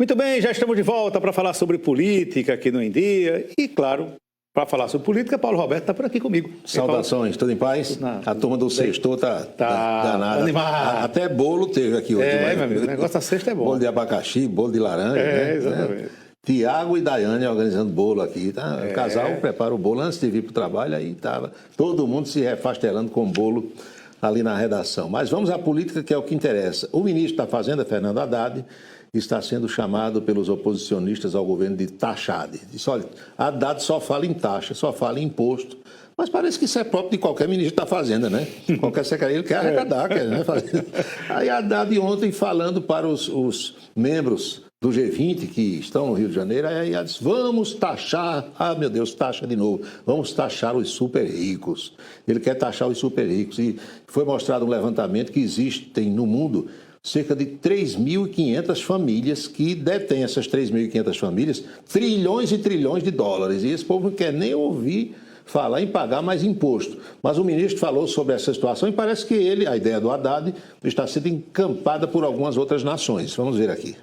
Muito bem, já estamos de volta para falar sobre política aqui no Em Dia. E, claro, para falar sobre política, Paulo Roberto está por aqui comigo. Saudações, tudo em paz? A turma do Sextou tá danada. Animada. Até bolo teve aqui hoje. Meu amigo, o negócio da sexta é bom. Bolo de abacaxi, bolo de laranja. Né? Exatamente. Tiago e Daiane organizando bolo aqui. Tá? O casal prepara o bolo antes de vir para o trabalho, aí estava todo mundo se refastelando com bolo ali na redação. Mas vamos à política, que é o que interessa. O ministro da Fazenda, Fernando Haddad, está sendo chamado pelos oposicionistas ao governo de taxade. Diz, olha, Haddad só fala em taxa, só fala em imposto. Mas parece que isso é próprio de qualquer ministro da Fazenda, né? Qualquer secretário, ele quer arrecadar, quer, né? Aí Haddad ontem falando para os membros do G20 que estão no Rio de Janeiro, aí ele disse, vamos taxar, meu Deus, taxa de novo, vamos taxar os super ricos. Ele quer taxar os super ricos. E foi mostrado um levantamento que existem no mundo cerca de 3.500 famílias que detêm, essas 3.500 famílias, trilhões e trilhões de dólares. E esse povo não quer nem ouvir falar em pagar mais imposto. Mas o ministro falou sobre essa situação e parece que a ideia do Haddad, está sendo encampada por algumas outras nações. Vamos ver aqui.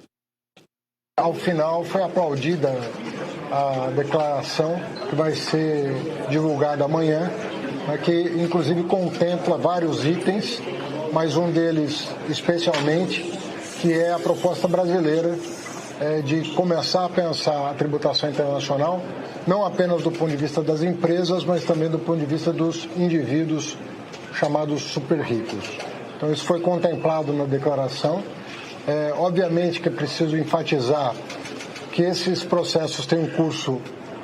Ao final foi aplaudida a declaração que vai ser divulgada amanhã, que inclusive contempla vários itens, mas um deles especialmente, que é a proposta brasileira de começar a pensar a tributação internacional, não apenas do ponto de vista das empresas, mas também do ponto de vista dos indivíduos chamados super ricos. Então isso foi contemplado na declaração. Obviamente que é preciso enfatizar que esses processos têm um curso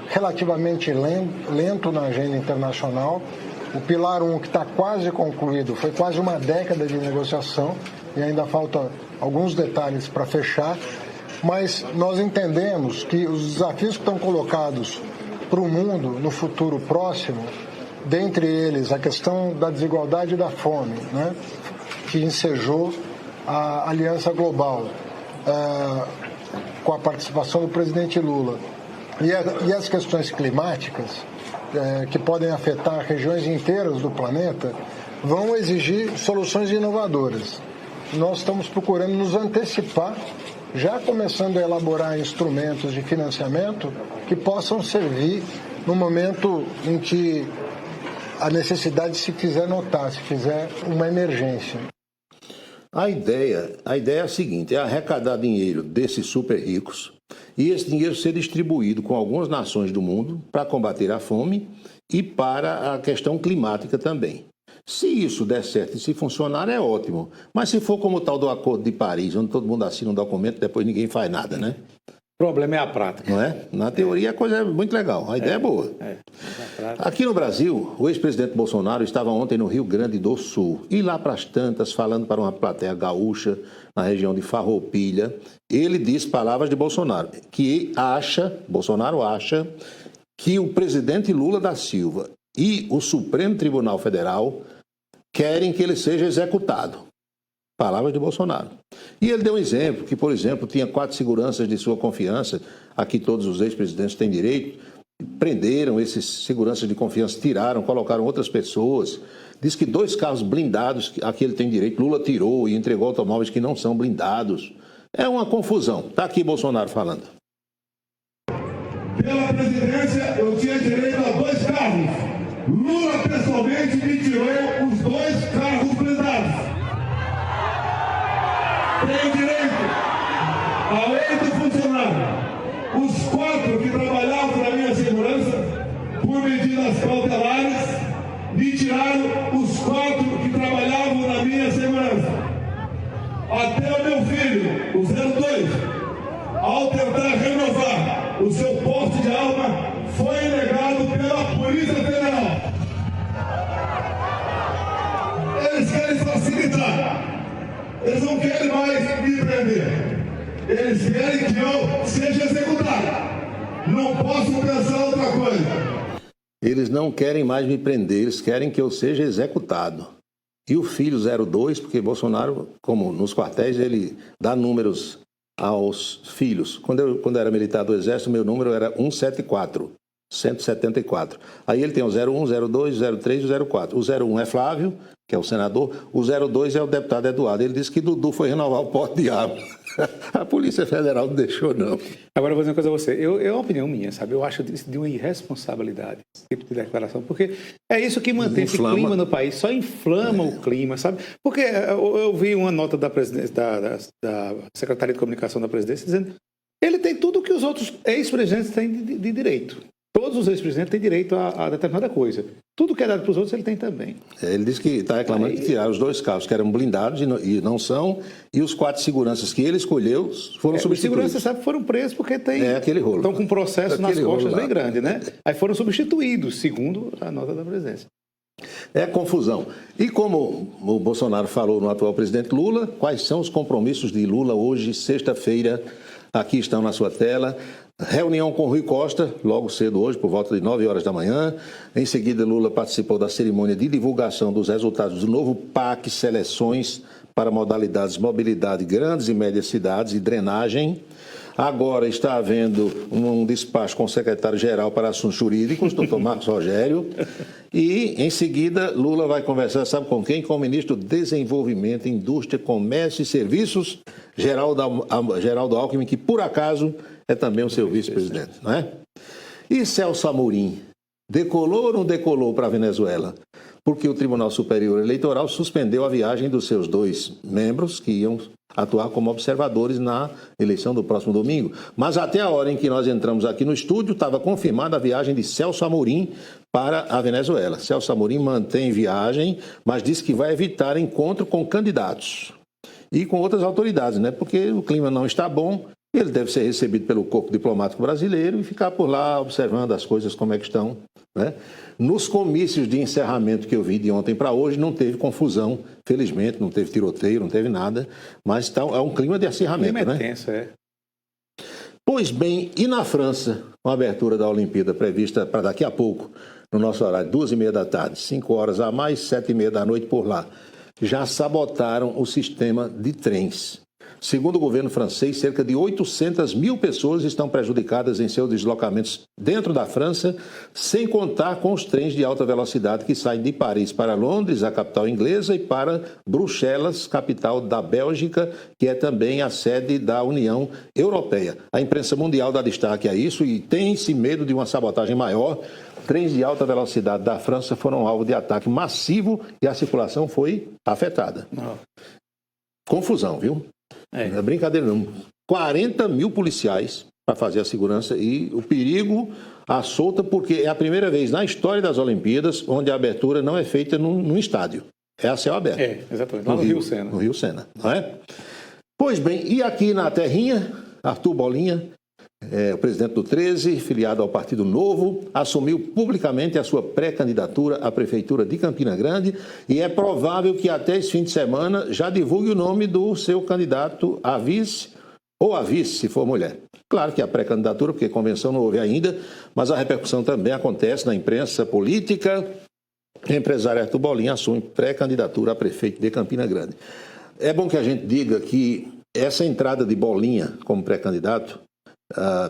relativamente lento na agenda internacional. O Pilar 1, que está quase concluído, foi quase uma década de negociação e ainda falta alguns detalhes para fechar, mas nós entendemos que os desafios que estão colocados para o mundo no futuro próximo, dentre eles a questão da desigualdade e da fome, né, que ensejou a Aliança Global, com a participação do presidente Lula, e as questões climáticas, que podem afetar regiões inteiras do planeta, vão exigir soluções inovadoras. Nós estamos procurando nos antecipar, já começando a elaborar instrumentos de financiamento que possam servir no momento em que a necessidade se fizer notar, se fizer uma emergência. A ideia é a seguinte, é arrecadar dinheiro desses super ricos e esse dinheiro ser distribuído com algumas nações do mundo para combater a fome e para a questão climática também. Se isso der certo e se funcionar, é ótimo. Mas se for como o tal do Acordo de Paris, onde todo mundo assina um documento e depois ninguém faz nada, né? O problema é a prática. Não é? Na teoria a coisa é muito legal, a ideia é boa. Aqui no Brasil, o ex-presidente Bolsonaro estava ontem no Rio Grande do Sul e lá para as tantas, falando para uma plateia gaúcha na região de Farroupilha, ele disse palavras de Bolsonaro, Bolsonaro acha que o presidente Lula da Silva e o Supremo Tribunal Federal querem que ele seja executado. Palavras de Bolsonaro. E ele deu um exemplo, que, por exemplo, tinha 4 seguranças de sua confiança, a que todos os ex-presidentes têm direito, prenderam esses seguranças de confiança, tiraram, colocaram outras pessoas. Diz que 2 carros blindados, a que ele tem direito, Lula tirou e entregou automóveis que não são blindados. É uma confusão. Está aqui Bolsonaro falando. Pela presidência, eu tinha direito a 2 carros. Lula, pessoalmente, me tirou os 2 carros blindados. Tenho direito a 8 funcionários. Os 4 que trabalhavam na minha segurança, por medidas cautelares, me tiraram os 4 que trabalhavam na minha segurança. Até o meu filho, o 02, ao tentar renovar o seu porte de arma, foi negado pela Polícia Federal. Eles querem facilitar. Eles não querem mais me prender. Eles querem que eu seja executado. Não posso pensar outra coisa. Eles não querem mais me prender, eles querem que eu seja executado. E o filho 02, porque Bolsonaro, como nos quartéis, ele dá números aos filhos. Quando eu era militar do Exército, meu número era 174. 174. Aí ele tem o 01, 02, 03 e o 04. O 01 é Flávio, que é o senador. O 02 é o deputado Eduardo. Ele disse que Dudu foi renovar o porte de arma. A Polícia Federal não deixou, não. Agora eu vou dizer uma coisa a você. É uma opinião minha, sabe? Eu acho de uma irresponsabilidade esse tipo de declaração, porque é isso que mantém esse clima no país, só inflama o clima, sabe? Porque eu vi uma nota da presidência, da Secretaria de Comunicação da Presidência dizendo ele tem tudo que os outros ex-presidentes têm de direito. Todos os ex-presidentes têm direito a determinada coisa. Tudo que é dado para os outros, ele tem também. Ele disse que está reclamando de tirar os 2 carros que eram blindados e não são, e os 4 seguranças que ele escolheu foram substituídos. Os seguranças, sabe, foram presos porque aquele rolo. Estão com um processo nas costas bem grande, né? Aí foram substituídos, segundo a nota da presidência. É confusão. E como o Bolsonaro falou no atual presidente Lula, quais são os compromissos de Lula hoje, sexta-feira? Aqui estão na sua tela. Reunião com Rui Costa, logo cedo hoje, por volta de 9 horas da manhã. Em seguida, Lula participou da cerimônia de divulgação dos resultados do novo PAC Seleções para modalidades mobilidade grandes e médias cidades e drenagem. Agora está havendo um despacho com o secretário-geral para assuntos jurídicos, doutor Marcos Rogério. E, em seguida, Lula vai conversar, sabe com quem? Com o ministro do Desenvolvimento, Indústria, Comércio e Serviços, Geraldo Alckmin, que, por acaso, é também o seu vice-presidente, não é? E Celso Amorim, decolou ou não decolou para a Venezuela? Porque o Tribunal Superior Eleitoral suspendeu a viagem dos seus 2 membros que iam atuar como observadores na eleição do próximo domingo. Mas até a hora em que nós entramos aqui no estúdio, estava confirmada a viagem de Celso Amorim para a Venezuela. Celso Amorim mantém viagem, mas disse que vai evitar encontro com candidatos e com outras autoridades, né? Porque o clima não está bom. Ele deve ser recebido pelo corpo diplomático brasileiro e ficar por lá observando as coisas como é que estão, né? Nos comícios de encerramento que eu vi de ontem para hoje não teve confusão, felizmente, não teve tiroteio, não teve nada, mas é um clima de acirramento, o clima né? É tenso, é. Pois bem, e na França, com a abertura da Olimpíada prevista para daqui a pouco, no nosso horário, 2h30 da tarde, 5 horas a mais, 7h30 da noite por lá, já sabotaram o sistema de trens. Segundo o governo francês, cerca de 800 mil pessoas estão prejudicadas em seus deslocamentos dentro da França, sem contar com os trens de alta velocidade que saem de Paris para Londres, a capital inglesa, e para Bruxelas, capital da Bélgica, que é também a sede da União Europeia. A imprensa mundial dá destaque a isso e tem-se medo de uma sabotagem maior. Trens de alta velocidade da França foram alvo de ataque massivo e a circulação foi afetada. Não. Confusão, viu? Não é brincadeira não. 40 mil policiais para fazer a segurança e o perigo à solta, porque é a primeira vez na história das Olimpíadas onde a abertura não é feita num estádio. É a céu aberto. É, exatamente. Lá no Rio Sena. No Rio Sena, não é? Pois bem, e aqui na terrinha, Arthur Bolinha, o presidente do 13, filiado ao Partido Novo, assumiu publicamente a sua pré-candidatura à Prefeitura de Campina Grande e é provável que até esse fim de semana já divulgue o nome do seu candidato a vice ou a vice, se for mulher. Claro que a pré-candidatura, porque convenção não houve ainda, mas a repercussão também acontece na imprensa política. O empresário Arthur Bolinha assume pré-candidatura a prefeito de Campina Grande. É bom que a gente diga que essa entrada de Bolinha como pré-candidato,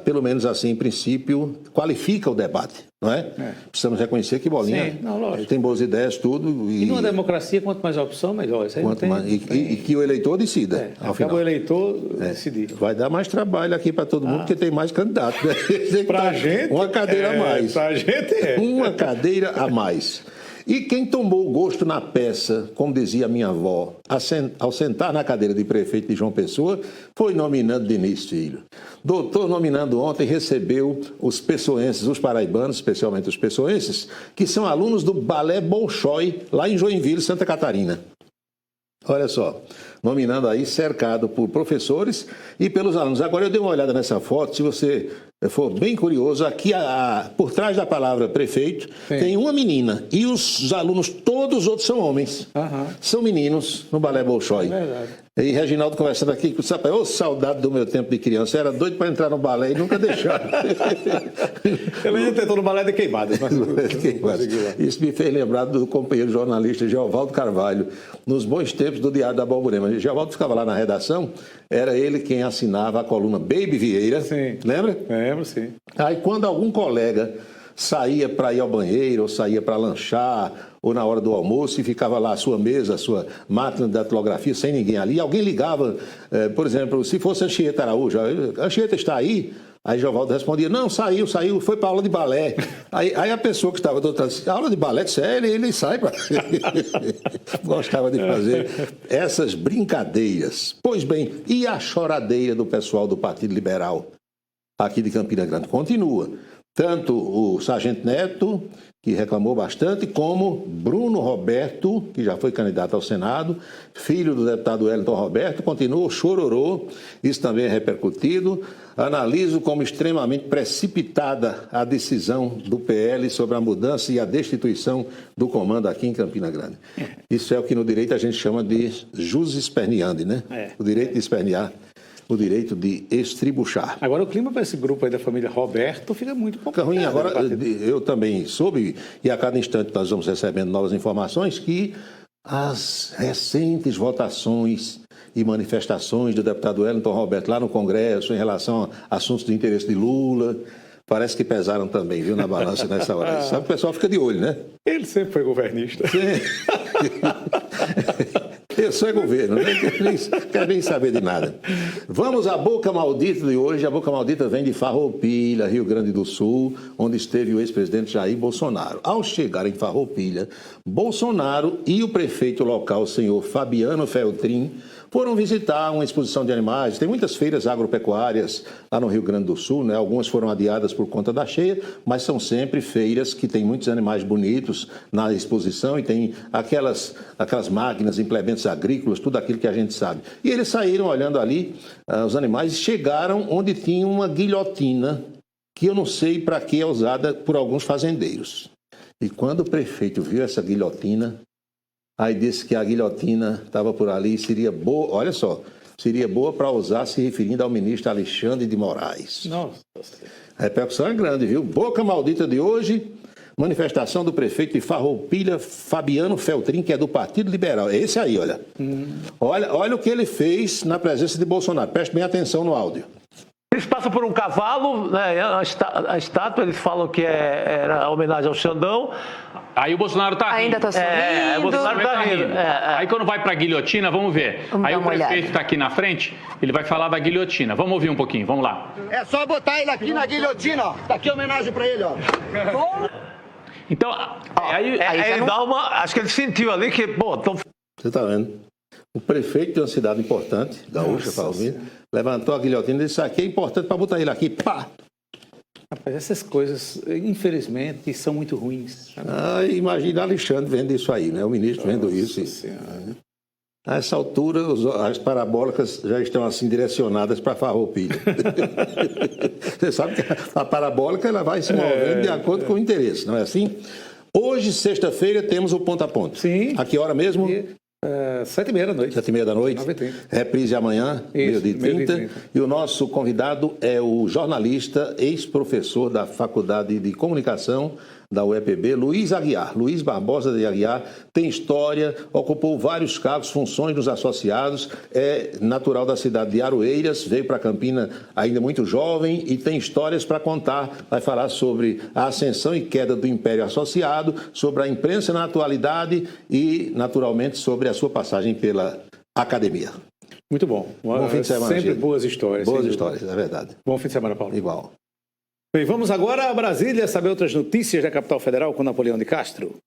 pelo menos assim, em princípio, qualifica o debate, não é? Precisamos reconhecer que Bolinha tem boas ideias, tudo. E numa democracia, quanto mais opção, melhor. Isso aí e que o eleitor decida. Acaba o eleitor decidir. Vai dar mais trabalho aqui para todo mundo, porque tem mais candidatos. Né? Para a gente... Uma cadeira a mais. Para a gente Uma cadeira a mais. E quem tomou gosto na peça, como dizia minha avó, ao sentar na cadeira de prefeito de João Pessoa, foi nominando Diniz Filho. Doutor, nominando ontem, recebeu os pessoenses, os paraibanos, especialmente os pessoenses, que são alunos do Balé Bolshoi, lá em Joinville, Santa Catarina. Olha só, nominando aí, cercado por professores e pelos alunos. Agora eu dei uma olhada nessa foto, se você for bem curioso, aqui por trás da palavra prefeito, tem uma menina e os alunos, todos os outros são homens. São meninos no Balé Bolshoi. É verdade. E Reginaldo conversando aqui, sabe, saudade do meu tempo de criança, era doido para entrar no balé e nunca deixaram. Ele ainda tentou no balé de queimadas, mas não conseguiu. Isso me fez lembrar do companheiro jornalista Geovaldo Carvalho, nos bons tempos do Diário da Borborema. Geovaldo ficava lá na redação, era ele quem assinava a coluna Baby Vieira. Sim. Lembra? Lembro, sim. Aí quando algum colega saía para ir ao banheiro, ou saía para lanchar, ou na hora do almoço, e ficava lá a sua mesa, a sua máquina de datilografia, sem ninguém ali. Alguém ligava, por exemplo, se fosse Anchieta Araújo, Anchieta está aí? Aí Jovaldo respondia, não, saiu, foi para aula de balé. Aí a pessoa que estava do outro lado disse, aula de balé, sério, ele sai para... Gostava de fazer essas brincadeiras. Pois bem, e a choradeira do pessoal do Partido Liberal aqui de Campina Grande? Continua. Tanto o Sargento Neto, que reclamou bastante, como Bruno Roberto, que já foi candidato ao Senado, filho do deputado Wellington Roberto, continua o chororô, isso também é repercutido. Analiso como extremamente precipitada a decisão do PL sobre a mudança e a destituição do comando aqui em Campina Grande. Isso é o que no direito a gente chama de jus esperneandi, né? O direito de espernear. O direito de estribuchar. Agora o clima para esse grupo aí da família Roberto fica muito complicado. Fica ruim. Agora eu também soube, e a cada instante nós vamos recebendo novas informações, que as recentes votações e manifestações do deputado Wellington Roberto lá no Congresso em relação a assuntos de interesse de Lula, parece que pesaram também, viu, na balança nessa hora. Sabe, o pessoal fica de olho, né? Ele sempre foi governista. Eu sou governo, não quero nem saber de nada. Vamos à boca maldita de hoje. A boca maldita vem de Farroupilha, Rio Grande do Sul, onde esteve o ex-presidente Jair Bolsonaro. Ao chegar em Farroupilha, Bolsonaro e o prefeito local, o senhor Fabiano Feltrin, foram visitar uma exposição de animais. Tem muitas feiras agropecuárias lá no Rio Grande do Sul, né? Algumas foram adiadas por conta da cheia, mas são sempre feiras que tem muitos animais bonitos na exposição e tem aquelas máquinas, implementos agrícolas, tudo aquilo que a gente sabe. E eles saíram olhando ali os animais e chegaram onde tinha uma guilhotina, que eu não sei para que é usada por alguns fazendeiros. E quando o prefeito viu essa guilhotina, aí disse que a guilhotina estava por ali e seria boa, olha só, seria boa para usar se referindo ao ministro Alexandre de Moraes. Nossa. A repercussão é grande, viu? Boca maldita de hoje, manifestação do prefeito de Farroupilha, Fabiano Feltrin, que é do Partido Liberal. É esse aí, olha. Olha o que ele fez na presença de Bolsonaro. Preste bem atenção no áudio. Eles passam por um cavalo, né, a estátua, eles falam que era homenagem ao Xandão. Aí o Bolsonaro tá rindo. Ainda tá sorrindo. O Bolsonaro tá rindo. Aí quando vai pra guilhotina, vamos ver. Aí o prefeito tá aqui na frente, ele vai falar da guilhotina. Vamos ouvir um pouquinho, vamos lá. É só botar ele aqui na guilhotina, ó. Tá aqui a homenagem pra ele, ó. Então, aí ele dá uma... Acho que ele sentiu ali que, bom, então... Você tá vendo? O prefeito de uma cidade importante, Gaúcha, Farroupilha, levantou a guilhotina e disse, aqui é importante para botar ele aqui, pá! Rapaz, essas coisas, infelizmente, são muito ruins. Imagina Alexandre vendo isso aí, né? O ministro vendo isso. A essa altura, as parabólicas já estão assim direcionadas para Farroupilha. Você sabe que a parabólica ela vai se movendo de acordo com o interesse, não é assim? Hoje, sexta-feira, temos o Ponto a Ponto. Sim. A que hora mesmo? 7h30 da noite. 7h30 da noite. 9h30. Reprise amanhã, meio-dia e 30. E o nosso convidado é o jornalista, ex-professor da Faculdade de Comunicação da UEPB, Luiz Aguiar. Luiz Barbosa de Aguiar tem história, ocupou vários cargos, funções nos associados, é natural da cidade de Aroeiras, veio para Campina ainda muito jovem e tem histórias para contar. Vai falar sobre a ascensão e queda do Império Associado, sobre a imprensa na atualidade e, naturalmente, sobre a sua passagem pela academia. Muito bom. Bom fim de semana, sempre Gil. boas histórias. Boas histórias, é verdade. Bom fim de semana, Paulo. Igual. Bem, vamos agora a Brasília saber outras notícias da capital federal com Napoleão de Castro.